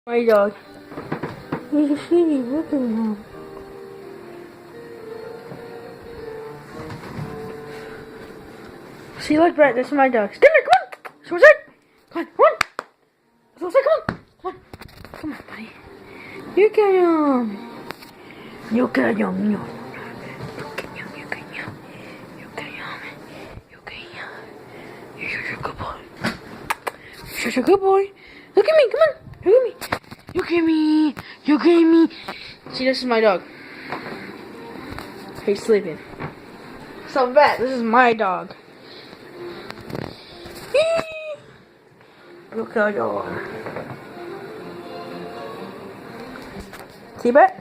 My dog. Look at him. See, look, Brett, this is my dog. Skinner, come on! Suicide! Come on, come on! Suicide, come on! Come on! Come on, buddy. You get him! You get him! You get him! You get him! You get him! You get him! You're such a good boy. You're such a good boy. Look at me, come on! Look at me! You get me! You get me! See, this is my dog. He's sleeping. So, Brett, this is my dog. Look at your. See, Brett?